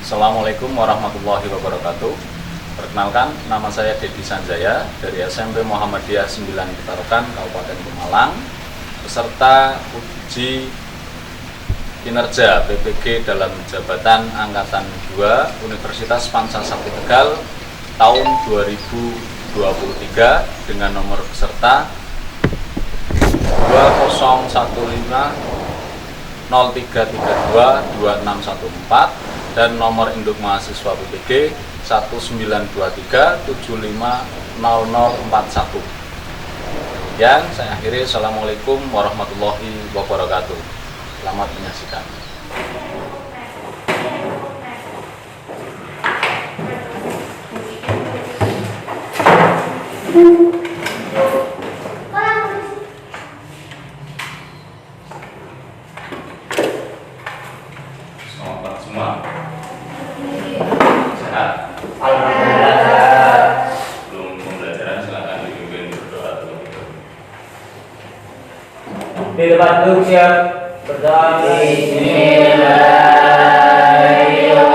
Assalamualaikum warahmatullahi wabarakatuh. Perkenalkan, nama saya Dedi Sanjaya dari SMP Muhammadiyah 9 Petarukan, Kabupaten Pemalang, peserta uji kinerja PPG dalam jabatan Angkatan 2 Universitas Pancasakti Tegal tahun 2023 dengan nomor peserta 201503322614 dan nomor induk mahasiswa PPG 1923750041. Yang saya akhiri, Assalamualaikum warahmatullahi wabarakatuh. Selamat menyaksikan. Selamat semua. Sehat. Alhamdulillah. Sebelum pembelajaran silakan dipimpin berdoa terlebih dahulu. Di depan duduk siap. Berdoa. Bismillahirrahmanirrahim.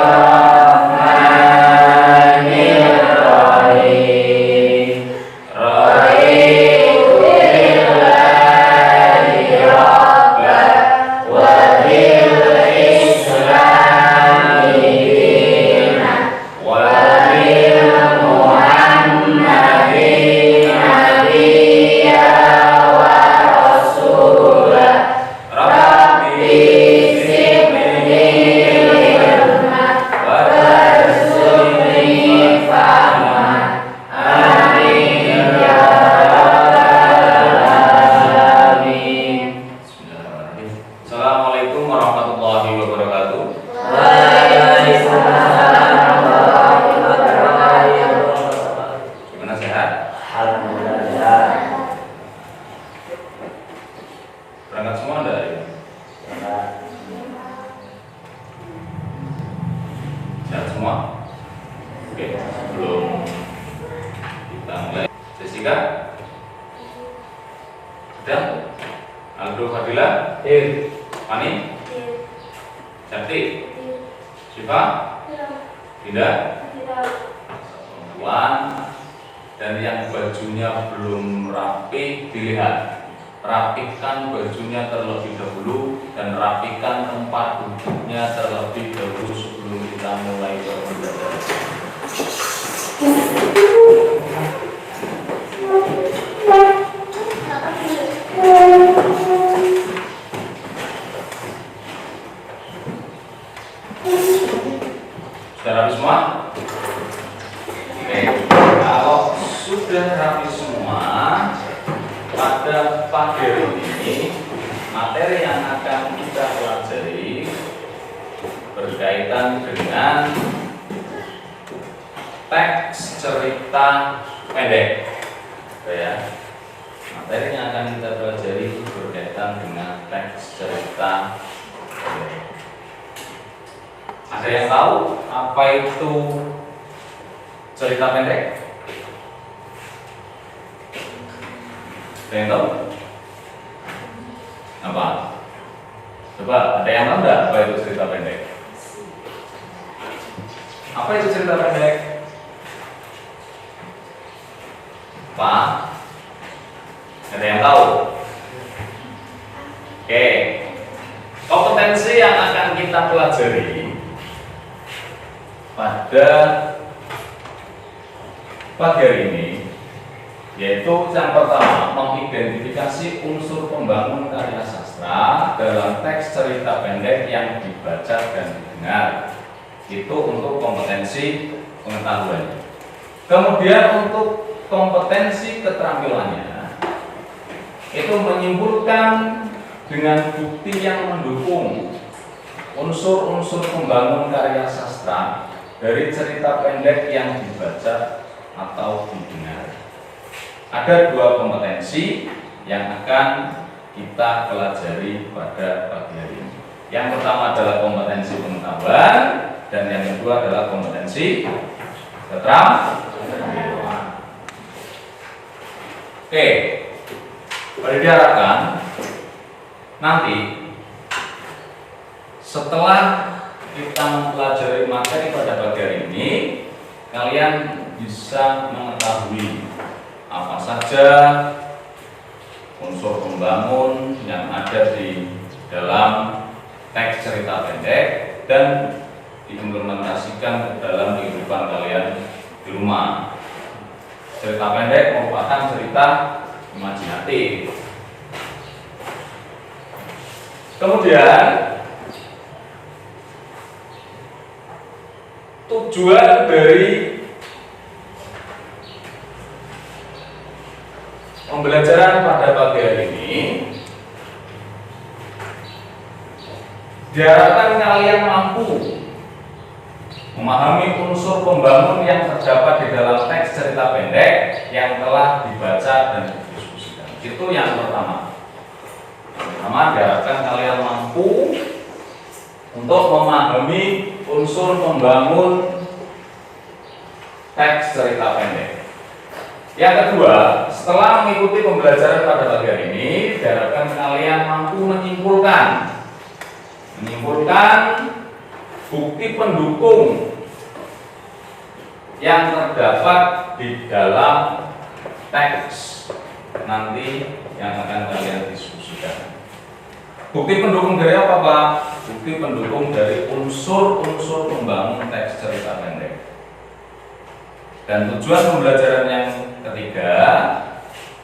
Assalamualaikum warahmatullahi wabarakatuh. Gimana, sehat? Alhamdulillah. Berangkat semua Anda ya? Sehat semua? Oke, sebelum kita mulai Jessica sudah? Aldo Fadila? Fani? Cantik? Syifa? Dinda? Perempuan. Dan yang bajunya belum rapi, dilihat. Rapikan bajunya terlebih dahulu dan rapikan tempat duduknya terlebih dahulu sebelum kita mulai belajar. Sudah rapi semua? Oke, kalau sudah rapi semua, pada pagi ini materi yang akan kita pelajari berkaitan dengan teks cerita pendek. Ya, materi yang akan kita pelajari berkaitan dengan teks cerita pendek. Ada yang tahu apa itu cerita pendek? Ada yang tahu? Apa? Coba, ada yang tahu nggak apa itu cerita pendek? Apa itu cerita pendek? Apa? Ada yang tahu? Oke, kompetensi yang akan kita pelajari pada pagi hari ini yaitu yang pertama, mengidentifikasi unsur pembangun karya sastra dalam teks cerita pendek yang dibaca dan didengar. Itu untuk kompetensi pengetahuan. Kemudian untuk kompetensi keterampilannya, itu menyimpulkan dengan bukti yang mendukung unsur-unsur pembangun karya sastra dari cerita pendek yang dibaca atau didengar. Ada dua kompetensi yang akan kita pelajari pada pagi hari ini. Yang pertama adalah kompetensi pengetahuan dan yang kedua adalah kompetensi keterampilan. Oke, boleh diharapkan nanti setelah kita mempelajari materi pada pagi hari ini, kalian bisa mengetahui apa saja unsur pembangun yang ada di dalam teks cerita pendek dan diimplementasikan ke dalam kehidupan kalian di rumah. Cerita pendek merupakan cerita imajinatif. Kemudian tujuan dari pembelajaran pada pagi hari ini diharapkan kalian mampu memahami unsur pembangun yang terdapat di dalam teks cerita pendek yang telah dibaca dan didiskusikan. Itu yang pertama. Yang pertama, diharapkan kalian mampu untuk memahami unsur pembangun teks cerita pendek. Yang kedua, setelah mengikuti pembelajaran pada pagi hari ini, diharapkan kalian mampu menyimpulkan bukti pendukung yang terdapat di dalam teks nanti yang akan kalian diskusikan. Bukti pendukung dari apa, Pak? Bukti pendukung dari unsur-unsur pembangun teks cerita pendek. Dan tujuan pembelajaran yang ketiga,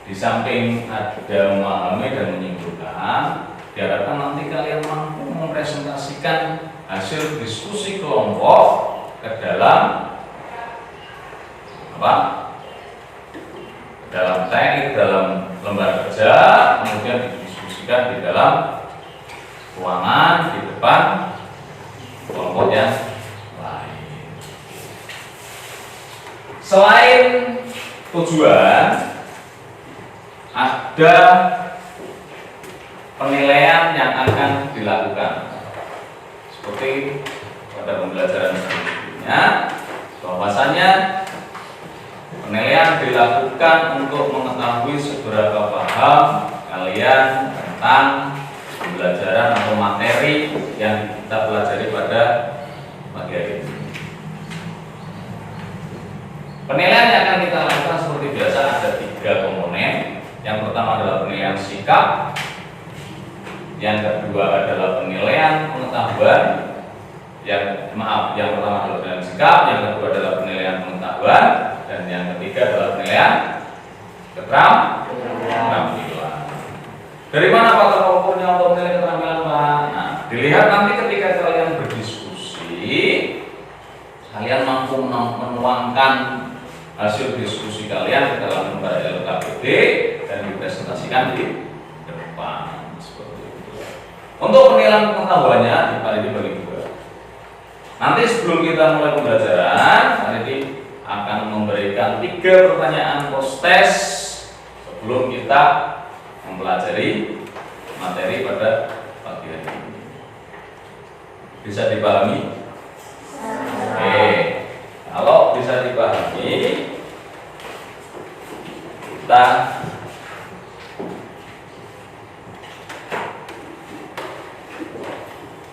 di samping ada memahami dan menyimpulkan, diharapkan nanti kalian mampu mempresentasikan hasil diskusi kelompok ke dalam apa? Dalam teks, dalam lembar kerja, kemudian didiskusikan di dalam ruangan di depan kelompok yang lain. Selain tujuan, ada penilaian yang akan dilakukan. Seperti pada pembelajaran sebelumnya, bahwasannya penilaian dilakukan untuk mengetahui seberapa paham kalian tentang pembelajaran atau materi yang kita pelajari pada pagi hari ini. Penilaian yang akan kita lakukan seperti biasa ada 3 komponen. Yang pertama adalah penilaian sikap, yang kedua adalah penilaian pengetahuan, yang pertama adalah penilaian sikap, yang kedua adalah penilaian pengetahuan, dan yang ketiga adalah penilaian keterampilan. Dari mana faktor ukurnya untuk menilai keterampilan, Pak? Nah, dilihat nanti ketika kalian berdiskusi, kalian mampu menuangkan hasil diskusi kalian ke dalam lembar LKPD dan dipresentasikan di depan seperti itu. Untuk penilaian pengetahuannya dibagi 2. Nanti sebelum kita mulai pembelajaran, Aridi akan memberikan 3 pertanyaan post test sebelum kita mempelajari materi pada pagi hari ini. Bisa dipahami? Oke. Kalau bisa dipahami, kita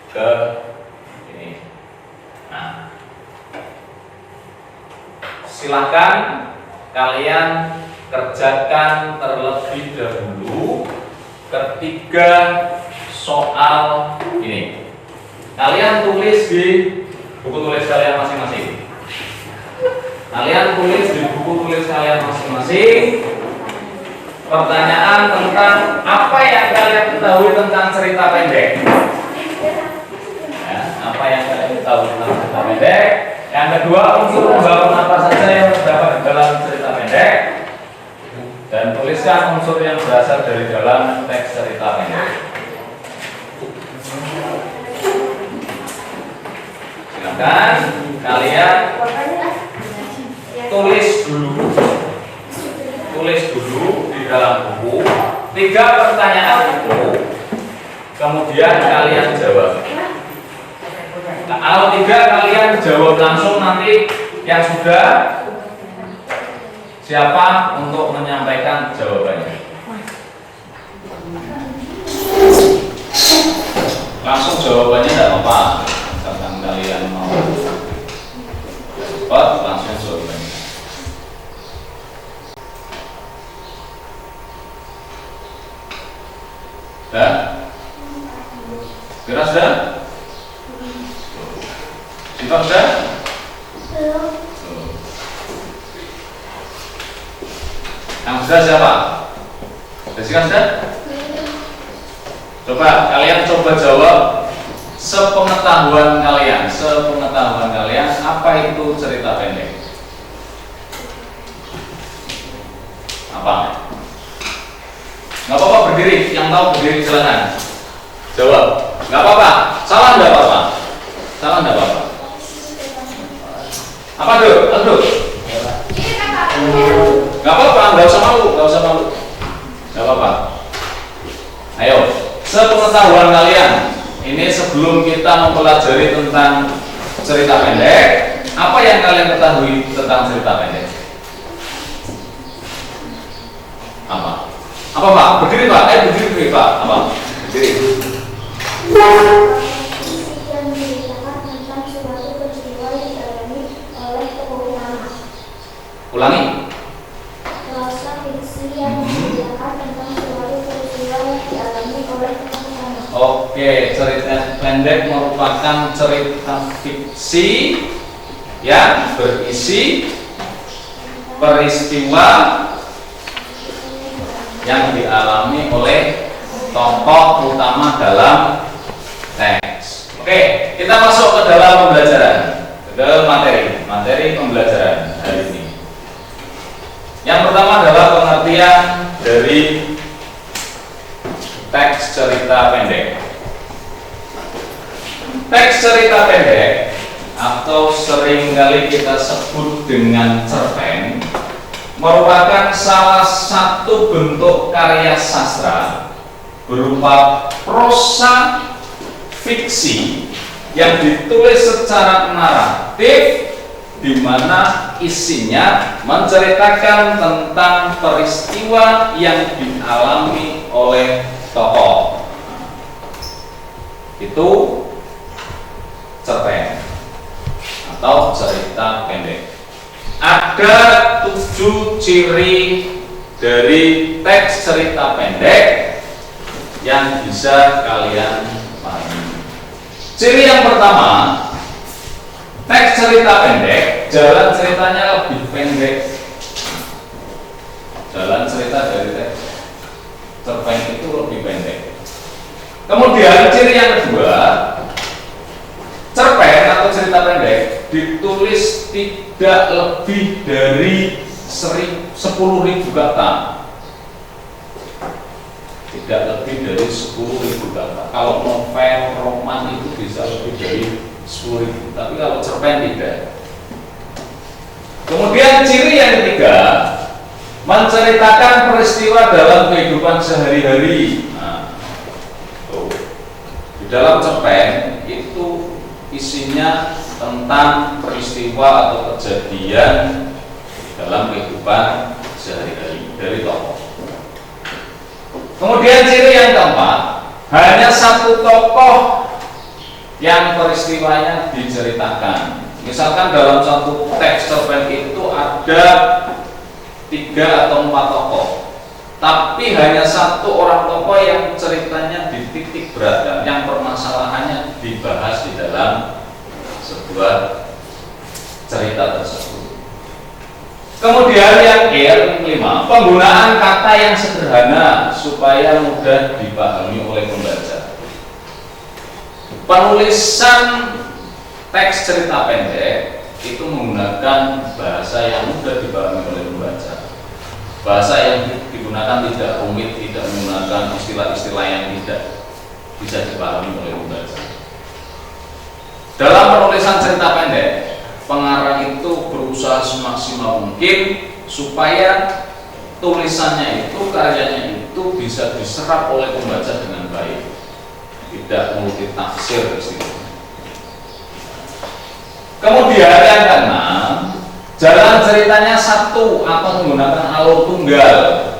ke ini. Nah, silakan kalian kerjakan terlebih dahulu ketiga soal ini. Kalian tulis di buku tulis kalian masing-masing. Kalian tulis di buku tulis kalian masing-masing pertanyaan tentang apa yang kalian ketahui tentang cerita pendek. Ya, apa yang kalian ketahui tentang cerita pendek. Yang kedua, unsur pembangun apa saja yang terdapat di dalam cerita pendek. Dan tuliskan unsur yang berasal dari dalam teks cerita pendek. Silakan kalian tulis dulu di dalam buku 3 pertanyaan itu, kemudian kalian jawab. Nah, kalau 3 kalian jawab langsung, nanti yang sudah siapa untuk menyampaikan jawabannya? Langsung jawabannya tidak apa-apa, misalkan Sudah? Kira sudah? Sifat sudah? Yang sudah siapa? Jessica sudah? Coba kalian coba jawab sepengetahuan kalian, apa itu cerita pendek? Apa? Nggak apa-apa berdiri, yang tahu berdiri silakan. Jawab. Nggak apa-apa. Salah nggak apa-apa. Apa tuh? Aduh. Nggak apa-apa, nggak usah malu. Nggak apa-apa. Ayo, sepengetahuan kalian. Ini sebelum kita mempelajari tentang cerita pendek, apa yang kalian ketahui tentang cerita pendek? Apa Pak? Berdiri Pak. Berdiri Pak. Apa? Berdiri. Yang menceritakan tentang suatu peristiwa yang dialami oleh tokoh utama. Ulangi. Prasa fiksi yang menceritakan tentang suatu peristiwa yang dialami oleh tokoh utama. Oke, cerita pendek merupakan cerita fiksi yang berisi peristiwa yang dialami oleh tokoh utama dalam teks. Oke, kita masuk ke dalam pembelajaran, ke materi pembelajaran hari ini. Yang pertama adalah pengertian dari teks cerita pendek. Teks cerita pendek atau seringkali kita sebut dengan cerpen merupakan salah satu bentuk karya sastra berupa prosa fiksi yang ditulis secara naratif di mana isinya menceritakan tentang peristiwa yang dialami oleh tokoh. Itu cerpen atau cerita pendek. Ada 7 ciri dari teks cerita pendek yang bisa kalian pahami. Ciri yang pertama, teks cerita pendek, jalan ceritanya lebih pendek. Jalan cerita dari teks cerpen itu lebih pendek. Kemudian ciri yang kedua, cerpen atau cerita pendek ditulis tidak lebih dari 10.000 kata. Tidak lebih dari 10.000 kata. Kalau novel, roman itu bisa lebih dari 10.000, tapi kalau cerpen tidak. Kemudian ciri yang ketiga, menceritakan peristiwa dalam kehidupan sehari-hari. Nah, di dalam cerpen itu isinya tentang peristiwa atau kejadian dalam kehidupan sehari-hari dari tokoh. Kemudian ciri yang keempat, hanya satu tokoh yang peristiwanya diceritakan. Misalkan dalam satu teks cerpen itu ada 3 atau 4 tokoh, tapi hanya satu orang tokoh yang ceritanya dititik beratkan, yang permasalahannya dibahas di dalam sebuah cerita tersebut. Kemudian yang kelima, penggunaan kata yang sederhana supaya mudah dipahami oleh pembaca. Penulisan teks cerita pendek itu menggunakan bahasa yang mudah dipahami oleh pembaca. Bahasa yang digunakan tidak rumit, tidak menggunakan istilah-istilah yang tidak bisa dipahami oleh pembaca. Dalam penulisan cerita pendek, pengarang itu berusaha semaksimal mungkin supaya tulisannya itu, karyanya itu bisa diserap oleh pembaca dengan baik, tidak multitafsir istilahnya. Kemudian yang keenam, jalan ceritanya satu atau menggunakan alur tunggal.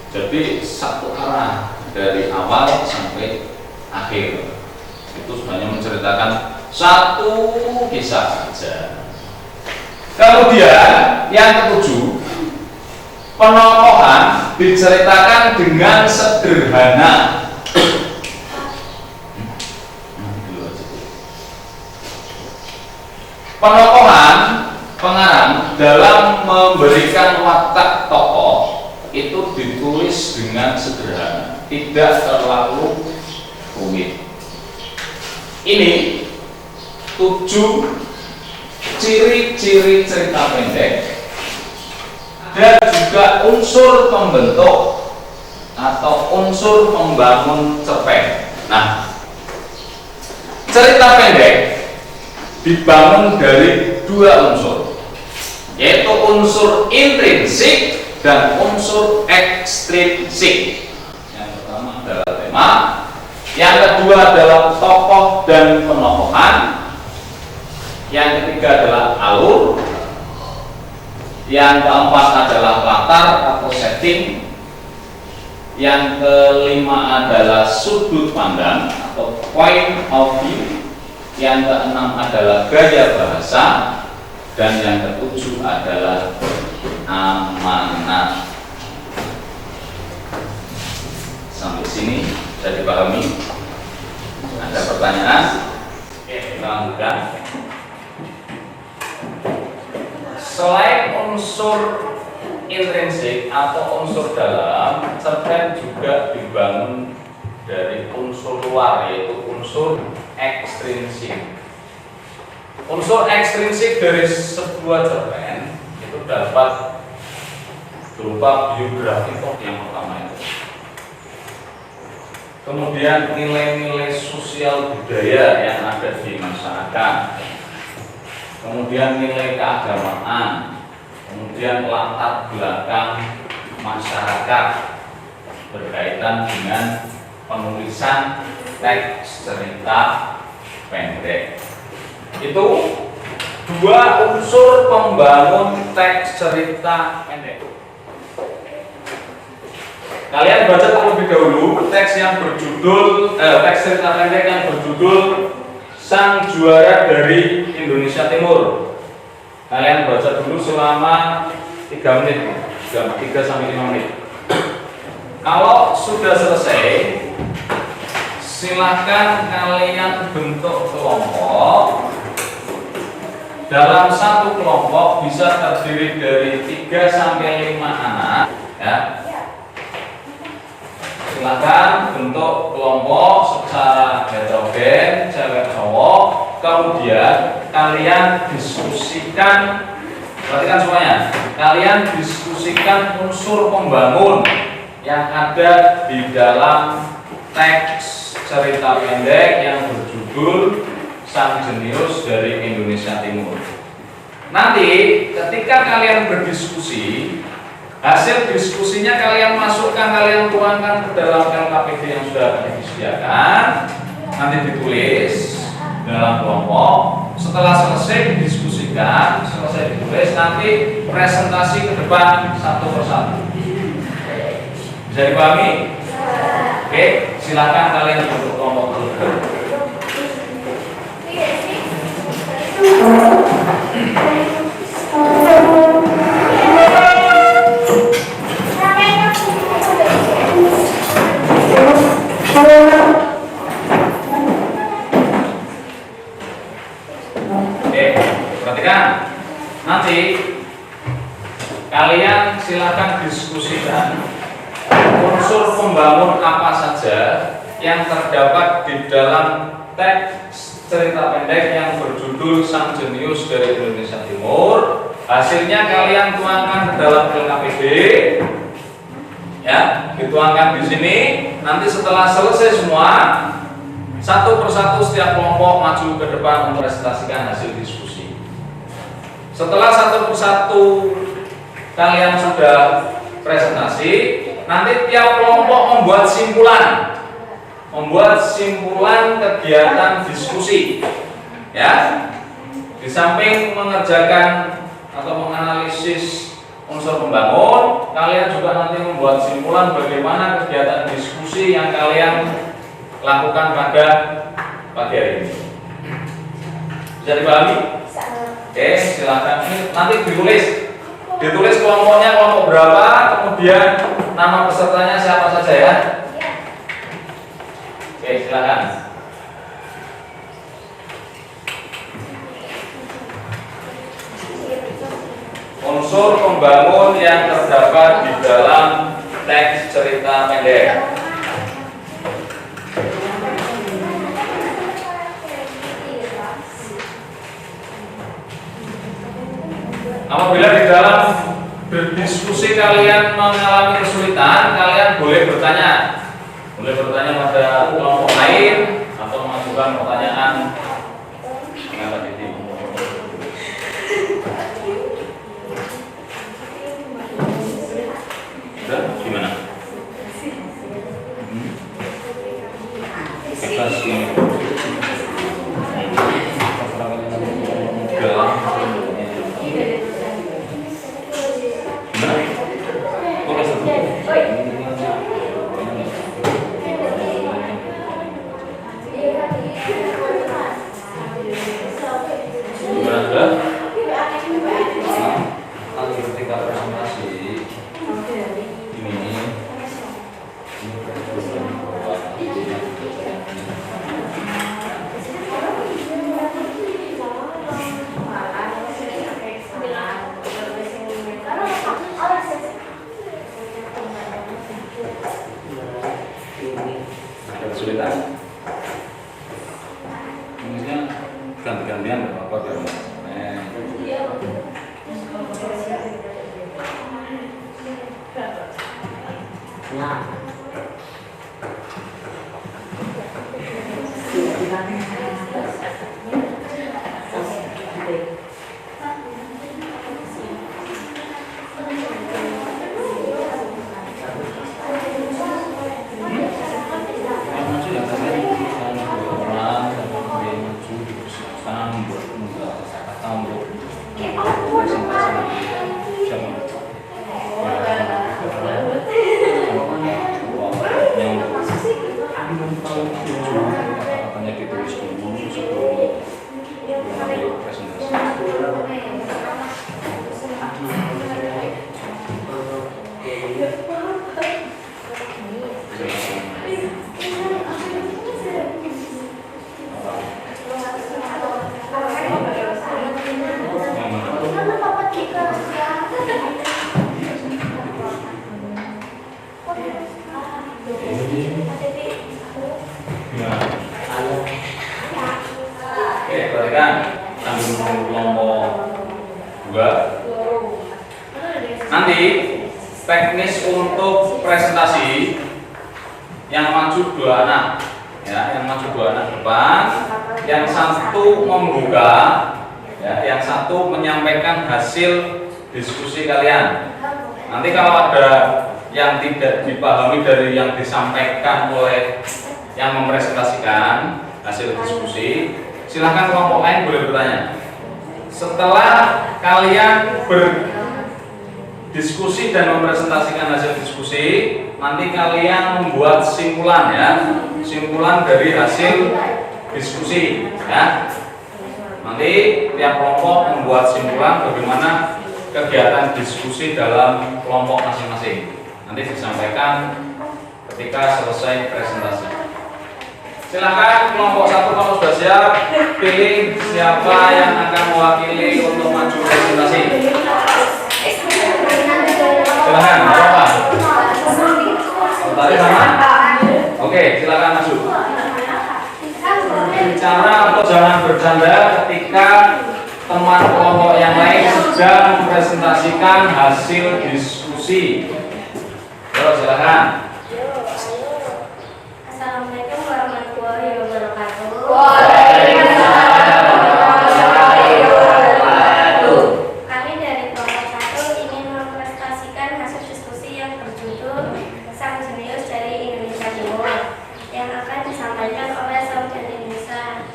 Jadi satu arah dari awal sampai akhir. Itu sebenarnya menceritakan satu kisah saja. Kemudian yang ketujuh, penokohan diceritakan dengan sederhana. Penokohan pengarang dalam memberikan watak tokoh itu ditulis dengan sederhana, tidak terlalu rumit. Ini 7 ciri-ciri cerita pendek. Ada juga unsur pembentuk atau unsur pembangun cerpen. Nah, cerita pendek dibangun dari 2 unsur, yaitu unsur intrinsik dan unsur ekstrinsik. Yang pertama adalah tema, yang kedua adalah tokoh dan penokohan, yang ketiga adalah alur, yang keempat adalah latar atau setting, yang kelima adalah sudut pandang atau point of view, yang keenam adalah gaya bahasa, dan yang ketujuh adalah amanat. Sampai sini bisa dipahami? Ada pertanyaan? Oke, kita lanjutkan. Selain unsur intrinsik atau unsur dalam, cerpen juga dibangun dari unsur luar, yaitu unsur ekstrinsik. Unsur ekstrinsik dari sebuah cerpen itu dapat berupa biografi yang pertama itu, kemudian nilai-nilai sosial budaya yang ada di masyarakat, kemudian nilai keagamaan, kemudian latar belakang masyarakat berkaitan dengan penulisan teks cerita pendek. Itu 2 unsur pembangun teks cerita pendek. Kalian baca terlebih dahulu teks yang berjudul teks cerita pendek yang berjudul Sang Juara dari Indonesia Timur. Kalian baca dulu selama 3 menit, 3 sampai 5 menit. Kalau sudah selesai, silahkan kalian bentuk kelompok. Dalam satu kelompok bisa terdiri dari 3 sampai 5 anak, ya. Silakan bentuk kelompok secara heterogen, cewek cowok. Kemudian kalian diskusikan, perhatikan semuanya. Kalian diskusikan unsur pembangun yang ada di dalam teks cerita pendek yang berjudul Sang Jenius dari Indonesia Timur. Nanti ketika kalian berdiskusi, hasil diskusinya kalian masukkan, kalian tuangkan ke dalam LKPD yang sudah disediakan, nanti ditulis dalam kelompok. Setelah selesai didiskusikan, selesai ditulis, nanti presentasi ke depan satu persatu. Bisa dipahami? Oke, silakan kalian bentuk kelompok dulu. Perhatikan, nanti kalian silakan diskusikan unsur pembangun apa saja yang terdapat di dalam teks cerita pendek yang berjudul Sang Jenius dari Indonesia Timur. Hasilnya kalian tuangkan ke dalam LKPD, ya, dituangkan di sini. Nanti setelah selesai semua, satu persatu setiap kelompok maju ke depan untuk presentasikan hasil diskusi. Setelah satu persatu kalian sudah presentasi, nanti tiap kelompok membuat simpulan kegiatan diskusi, ya. Di samping mengerjakan atau menganalisis unsur pembangun, kalian juga nanti membuat simpulan bagaimana kegiatan diskusi yang kalian lakukan pada pagi hari ini. Bisa dipahami? Oke, silakan. Nanti ditulis kelompoknya kelompok berapa, kemudian nama pesertanya siapa saja ya? Oke, silakan. Unsur pembangun yang terdapat di dalam teks cerita pendek. Apabila di dalam berdiskusi kalian mengalami kesulitan, kalian boleh bertanya pada kelompok lain atau mengajukan pertanyaan. Kenapa ini? Udah, gimana? Kita sini. Kesulitan. Mungkin ganti-gantian apa ya? Nah. Nanti teknis untuk presentasi yang maju dua anak, ya, yang maju dua anak depan, yang satu membuka, ya, yang satu menyampaikan hasil diskusi kalian. Nanti kalau ada yang tidak dipahami dari yang disampaikan oleh yang mempresentasikan hasil diskusi, silahkan kelompok lain boleh bertanya. Setelah kalian berdiskusi dan mempresentasikan hasil diskusi, nanti kalian membuat simpulan, ya, simpulan dari hasil diskusi, ya. Nanti tiap kelompok membuat simpulan bagaimana kegiatan diskusi dalam kelompok masing-masing. Nanti disampaikan ketika selesai presentasi. Silakan kelompok satu kalau sudah siap, pilih siapa yang akan mewakili untuk maju presentasi. Silakan, apa? Tadi sama? Oke, silakan maju. Bicara atau jangan bercanda ketika teman kelompok yang lain sedang mempresentasikan hasil diskusi. Yo, silakan. Assalamualaikum warahmatullahi wabarakatuh. Kami dari kelompok 1 ingin mempresentasikan hasil diskusi yang berjudul Sang Jenius dari Indonesia Timur yang akan disampaikan oleh Sarjana Indonesia.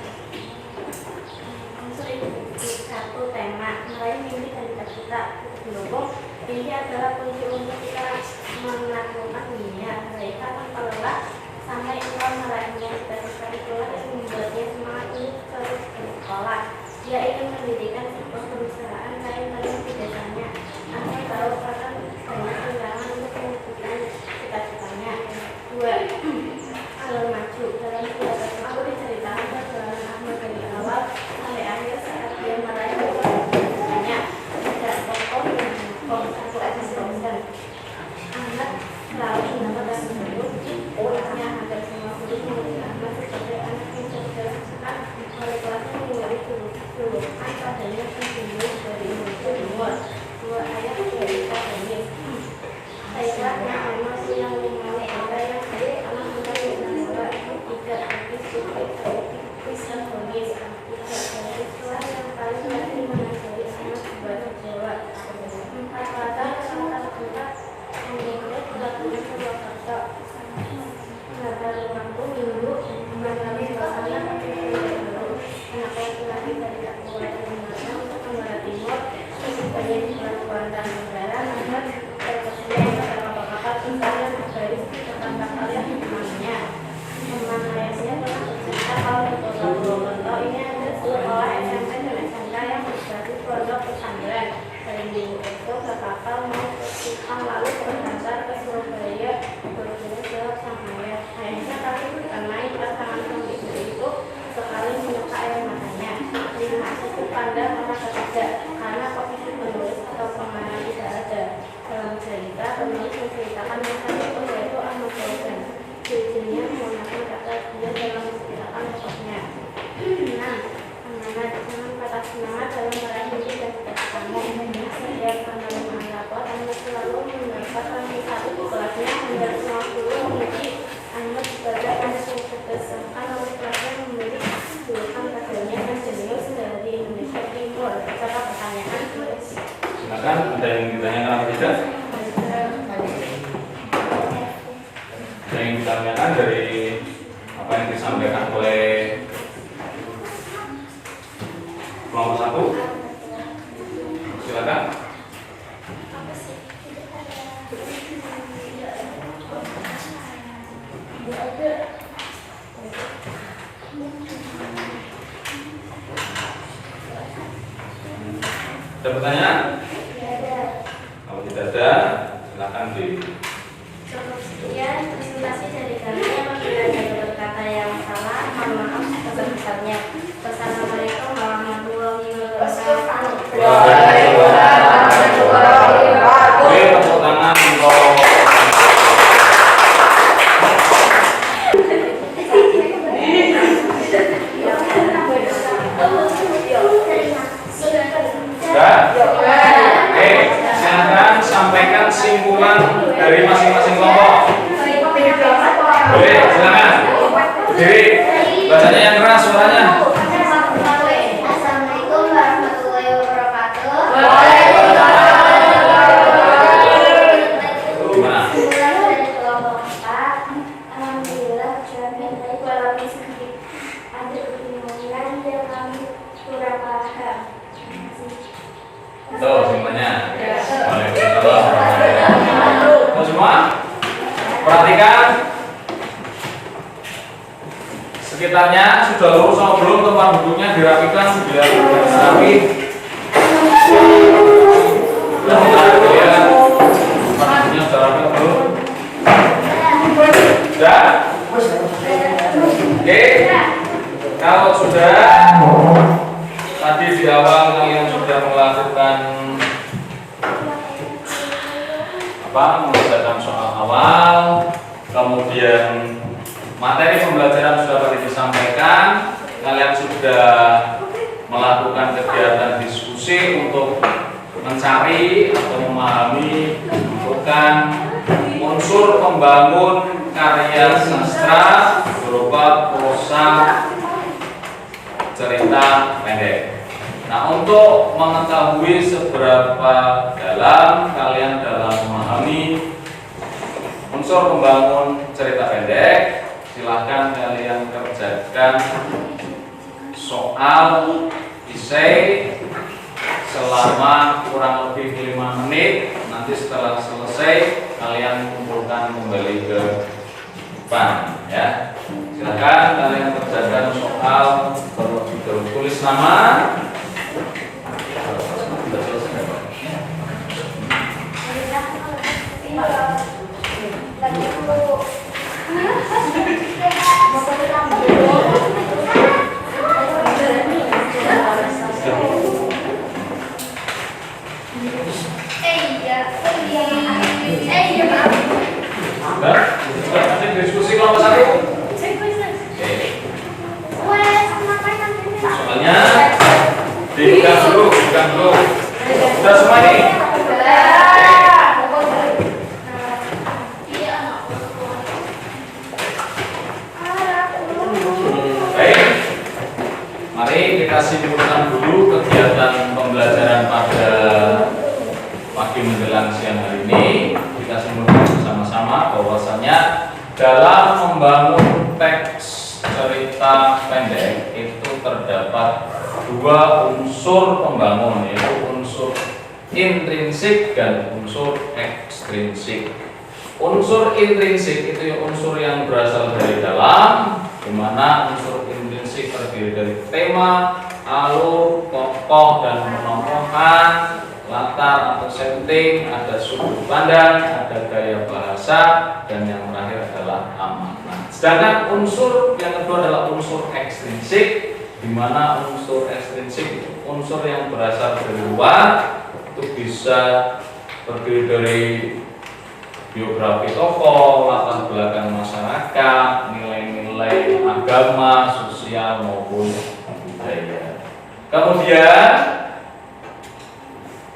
Satu tema meraih mimpi dan cita-cita. Mimpi adalah kunci untuk kita menaklukkan dunia. alur maju. Dalam sebuah aku diceritakan perjalanan Ahmad dari awal sampai akhir saat dia meraih keberhasilannya. Tidak kokoh dan kokoh satu eksistensi. Ahmad selalu mendapat dan menyebut anaknya hampir semua guru menjadi Ahmad sebagai anak yang cerdas sekali. Oleh kelasnya menjadi julukan padanya penjuru dari Indonesia Timur. Dua ayat dari Kodenis. Baiklah, nama yang mengalami apa yang jadi anak muda yang tidak tapi sulit bisa tulis tidak dari kelas yang paling penting mengajari anak bahasa Jawa. 4 kata yang terbuka yang dibuat 32 kata. Pada waktu minggu mengalami suasana anak laki-laki dari Kabupaten Lumajang ke Tenggara Timur sebagai pelabuhan dan negara membuat terkesan beberapa kata misalnya dari tentang kalian namanya teman ayahnya telah bercerita kalau di Kota Purwokerto ini ada sekolah SMP dan SMK yang berbasis pondok pesantren. Dari minggu itu ke kapal mau ke Kupang lalu berhantar ke Surabaya berguru jawab sang ayah. Ayahnya tapi bukan main pasangan suami istri itu sekali menyuka air matanya. Lima itu pandang mana ketiga karena posisi penulis atau pengarang tidak ada. Dalam cerita penulis menceritakan masa itu yaitu Ahmad Fauzan. Ciri-cirinya menggunakan kata dia dalam menceritakan pokoknya. 6. Semangat. Jangan patah semangat dalam meraih mimpi dan cita-citamu. Setiap penerimaan rapor Anda selalu mendapat ranking 1 di kelasnya hingga semua guru memuji Anda sebagai anak yang berdasarkan oleh kelasnya memberi julukan padanya dan jenius dari Indonesia Timur. Beserta pertanyaan tulis. Silakan, ada yang ditanyakan apa tidak? Ada yang ditanyakan dari apa yang disampaikan oleh kelompok 1? Silakan. Ada pertanyaan? Kalau tidak ada, silakan di. Cukup sekian presentasi dari kami. Apabila ada berkata yang salah, mohon maaf sebesar-besarnya. Wassalamualaikum warahmatullahi wabarakatuh. Waalaikumsalam warahmatullahi wabarakatuh. Oke, tepuk tangan untuk Oke, silakan sampaikan kesimpulan dari masing-masing kelompok. Boleh, silakan. Berdiri, bacanya yang keras suaranya. Assalamualaikum warahmatullahi wabarakatuh. Gimana? Mulai dari kelompok 4, alhamdulillah jawaban baik walaupun sedikit ada kebingungan yang kami kurang paham. Tuh, semuanya. Waalaikumsalam. Tuh semua. Perhatikan. Sekitarnya sudah lurus atau belum, tempat duduknya dirapikan biar rapi. Ya. Tempat duduknya sudah rapi atau belum? Sudah? Oke. Kalau sudah, tadi di awal kalian sudah melakukan mengerjakan soal awal, kemudian materi pembelajaran sudah tadi disampaikan, kalian sudah melakukan kegiatan diskusi untuk mencari atau memahami menentukan unsur pembangun karya sastra berupa prosa cerita pendek. Nah, untuk mengetahui seberapa dalam kalian dalam memahami unsur pembangun cerita pendek, silahkan kalian kerjakan soal esai selama kurang lebih 5 menit. Nanti setelah selesai kalian kumpulkan kembali ke depan, ya. Silakan kalian kerjakan soal, tulis nama. Lagi kita simpulkan dulu kegiatan pembelajaran pada pagi menjelang siang hari ini. Kita simpulkan bersama-sama bahwasanya dalam membangun teks cerita pendek itu terdapat dua unsur pembangun, yaitu unsur intrinsik dan unsur ekstrinsik. Unsur intrinsik itu unsur yang berasal dari dalam, di mana unsur intrinsik terdiri dari tema, alur, tokoh dan penokohan, latar atau setting, ada sudut pandang, ada gaya bahasa, dan yang terakhir adalah amanah. Sedangkan unsur yang kedua adalah unsur ekstrinsik, di mana unsur ekstrinsik itu unsur yang berasal dari luar, itu bisa terdiri dari biografi tokoh, latar belakang masyarakat, nilai-nilai agama, sosial maupun budaya. Kemudian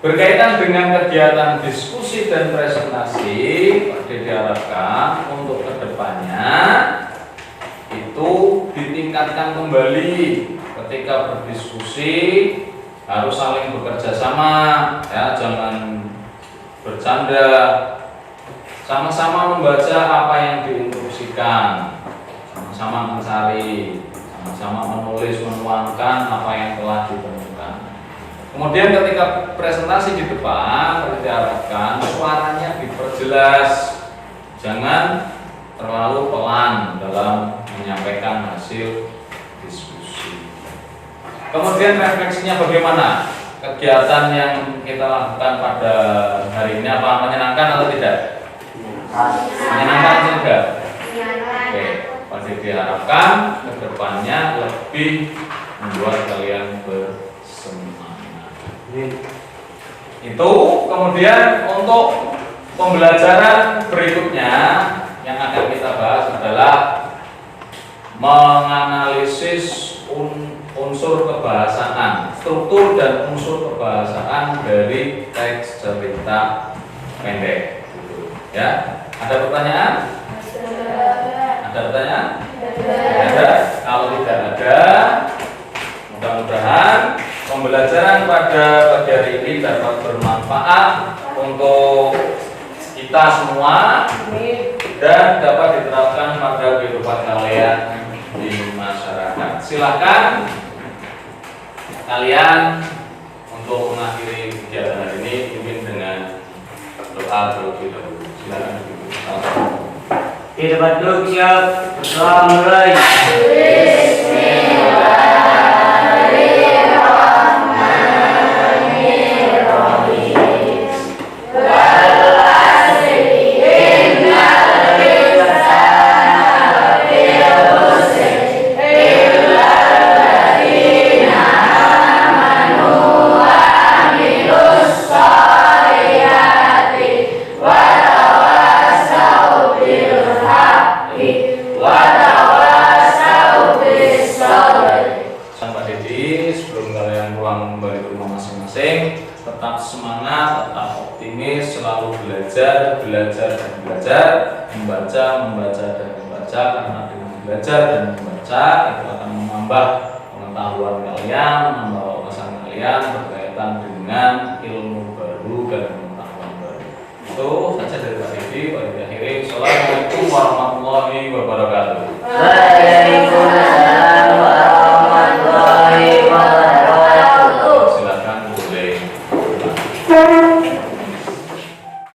berkaitan dengan kegiatan diskusi dan presentasi, diharapkan untuk kedepannya itu ditingkatkan kembali. Ketika berdiskusi harus saling bekerja sama, ya, jangan bercanda. Sama-sama membaca apa yang diinstruksikan, sama-sama mencari, sama-sama menulis, menuangkan apa yang telah ditemukan. Kemudian ketika presentasi di depan, diharapkan suaranya diperjelas, jangan terlalu pelan dalam menyampaikan hasil diskusi. Kemudian refleksinya bagaimana? Kegiatan yang kita lakukan pada hari ini apa menyenangkan atau tidak? Menyenangkan juga. Oke, pasti diharapkan kedepannya lebih membuat kalian bersemangat. Itu kemudian untuk pembelajaran berikutnya yang akan kita bahas adalah menganalisis unsur kebahasaan, struktur dan unsur kebahasaan dari teks cerita pendek. Ya, ada pertanyaan? Ada pertanyaan? Ada. Kalau tidak ada, mudah-mudahan pembelajaran pada pagi hari ini dapat bermanfaat untuk kita semua dan dapat diterapkan pada kehidupan kalian di masyarakat. Silakan kalian untuk mengakhiri kegiatan hari ini mungkin dengan doa terlebih dahulu. Silakan. Di depan duduk siap. Tetap semangat, tetap optimis, selalu belajar, membaca dan membaca, karena dengan belajar dan membaca itu akan menambah pengetahuan kalian, menambah wawasan kalian berkaitan dengan ilmu baru dan pengetahuan baru. Itu saja dari Pak Didi. Assalamualaikum warahmatullahi wabarakatuh. Waalaikumsalam warahmatullahi wabarakatuh. Silakan boleh.